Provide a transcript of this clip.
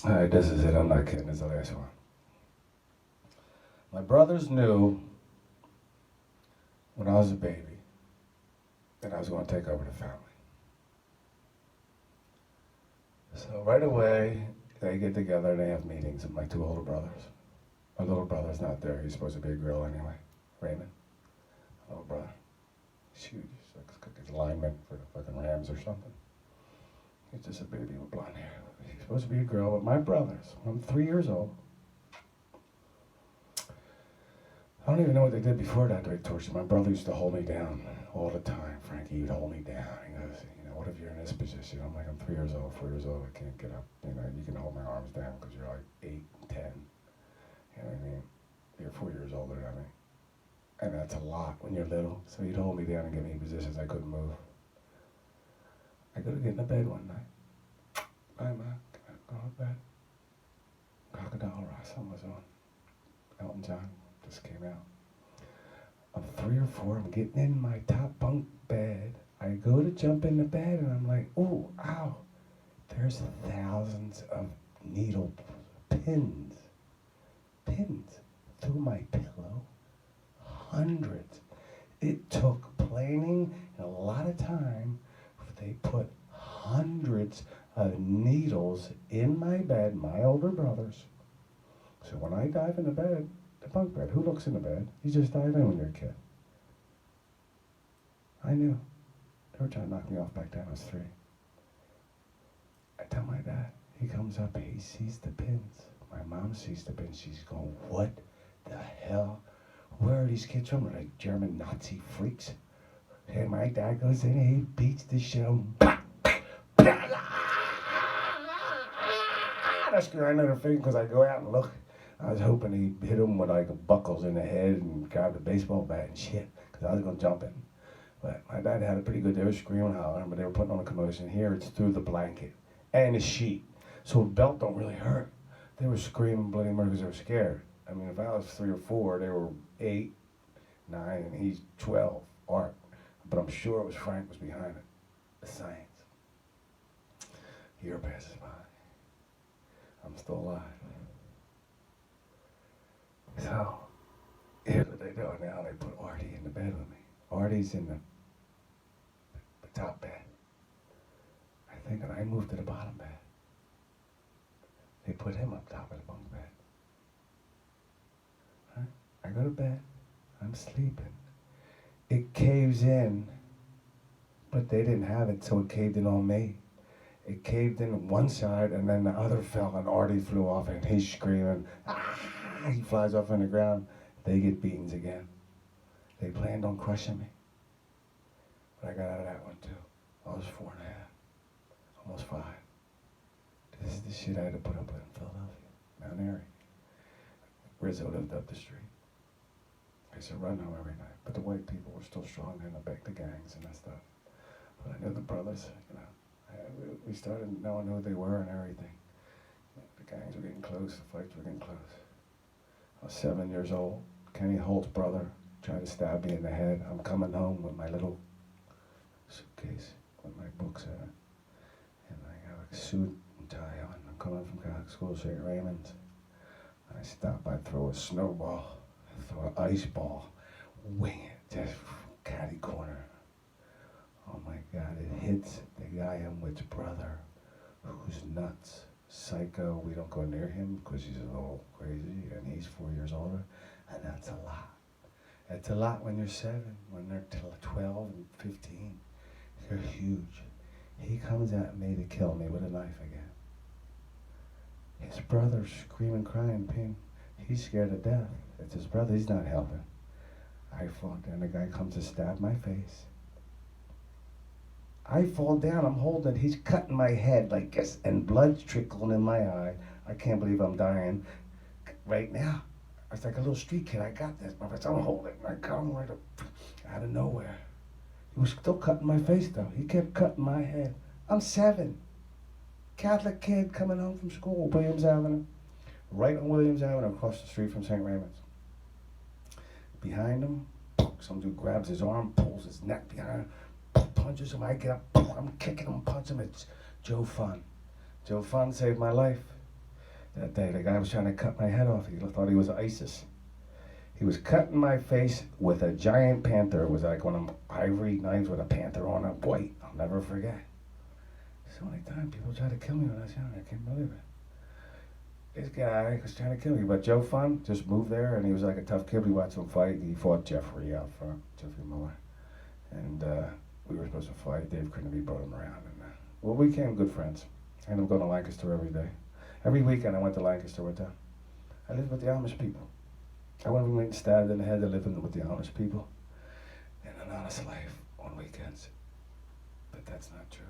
All right, this is it. I'm not kidding. This is the last one. My brothers knew when I was a baby that I was going to take over the family. So right away, they get together and they have meetings with my two older brothers. My little brother's not there. He's supposed to be a girl anyway. Raymond, my little brother. He's huge. He's like a lineman for the fucking Rams or something. He's just a baby with blonde hair. He's supposed to be a girl, but my brothers, when I'm 3 years old, I don't even know what they did before that to torture. My brother used to hold me down all the time. Frankie would hold me down. He goes, what if you're in this position? I'm like, I'm 3 years old, 4 years old, I can't get up. You can hold my arms down because you're like 8, 10. You know what I mean? You're 4 years older than me. And that's a lot when you're little. So he'd hold me down and get me in positions I couldn't move. I go to get in the bed one night. Bye, Ma. Can I go to bed? Crocodile Rossum was on. Elton John just came out. I'm 3 or 4. I'm getting in my top bunk bed. I go to jump in the bed and I'm like, ooh, ow. There's thousands of needle pins through my pillow. Hundreds. It took planing and a lot of time. They put hundreds of needles in my bed, my older brothers. So when I dive in the bed, the bunk bed, who looks in the bed? You just dive in when you're a kid. I knew. They were trying to knock me off back then. I was 3. I tell my dad. He comes up, he sees the pins. My mom sees the pins. She's going, what the hell? Where are these kids from? They're like German Nazi freaks. And my dad goes in and he beats the shit out of them. I screw right under the finger because I go out and look. I was hoping he hit him with like buckles in the head and grabbed a baseball bat and shit because I was going to jump in. But my dad had it pretty good. They were screaming, hollering, but they were putting on a commotion. Here it's through the blanket and the sheet. So the belt don't really hurt. They were screaming bloody murder because they were scared. I mean, if I was 3 or 4, they were 8, 9, and he's 12, Art. But I'm sure it was Frank was behind it. The science. Year passes by. I'm still alive. So, here's what they do now. They put Artie in the bed with me. Artie's in the top bed. I think I moved to the bottom bed. They put him up top of the bunk bed. Right? I go to bed. I'm sleeping. It caves in, but they didn't have it, so it caved in on me. It caved in one side, and then the other fell, and Artie flew off, and he's screaming. Ah! He flies off on the ground. They get beatings again. They planned on crushing me. But I got out of that one, too. I was 4 and a half, almost 5. This is the shit I had to put up with in Philadelphia, Mount Airy. Rizzo lived up the street. I used to run home every night, but the white people were still strong in the gangs and that stuff. But I knew the brothers, we started knowing who they were and everything. The gangs were getting close, the fights were getting close. I was 7 years old. Kenny Holt's brother tried to stab me in the head. I'm coming home with my little suitcase with my books in it. And I got a suit and tie on. I'm coming from Catholic school, St. Raymond's. I stop, I throw a snowball, I throw an ice ball, wing it, just catty corner. Oh my God, it hits the guy I'm with's brother, who's nuts, psycho. We don't go near him because he's a little crazy and he's 4 years older, and that's a lot. It's a lot when you're 7, when they're 12 and 15. They're huge. He comes at me to kill me with a knife again. His brother's screaming, crying, pain. He's scared to death. It's his brother, he's not helping. I fall down, the guy comes to stab my face. I fall down, I'm holding it, he's cutting my head like this, and blood's trickling in my eye. I can't believe I'm dying right now. I was like a little street kid, I got this, but I'm holding it, and I got him right up out of nowhere. He was still cutting my face though. He kept cutting my head. I'm 7. Catholic kid coming home from school, Williams Avenue. Right on Williams Avenue, across the street from St. Raymond's. Behind him, some dude grabs his arm, pulls his neck behind him, punches him. I get up, I'm kicking him, punching him. It's Joe Fun. Joe Fun saved my life. that day. The guy was trying to cut my head off. He thought he was ISIS. He was cutting my face with a giant panther. It was like one of them ivory knives with a panther on it, white. I'll never forget. So many times people tried to kill me when I was young. I can't believe it. This guy was trying to kill me, but Joe Fun just moved there, and he was like a tough kid. We watched him fight. He fought Jeffrey out front, Jeffrey Miller, and we were supposed to fight. Dave Crinneby brought him around, and well, we became good friends. I ended up going to Lancaster every day. Every weekend I went to Lancaster with them. I lived with the Amish people. I went from stabbed in the head to living with the Amish people in an honest life on weekends. But that's not true.